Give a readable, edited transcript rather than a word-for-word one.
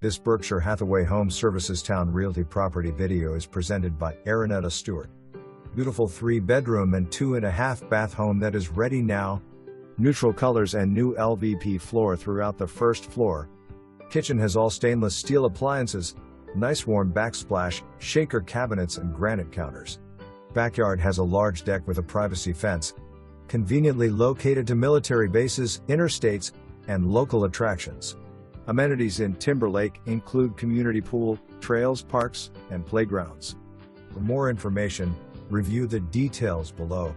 This Berkshire Hathaway Home Services Towne Realty property video is presented by Aaronetta Stewart. Beautiful 3-bedroom and 2.5-bath home that is ready now. Neutral colors and new LVP floor throughout the first floor. Kitchen has all stainless steel appliances, nice warm backsplash, shaker cabinets and granite counters. Backyard has a large deck with a privacy fence, conveniently located to military bases, interstates, and local attractions. Amenities in Timberlake include community pool, trails, parks, and playgrounds. For more information, review the details below.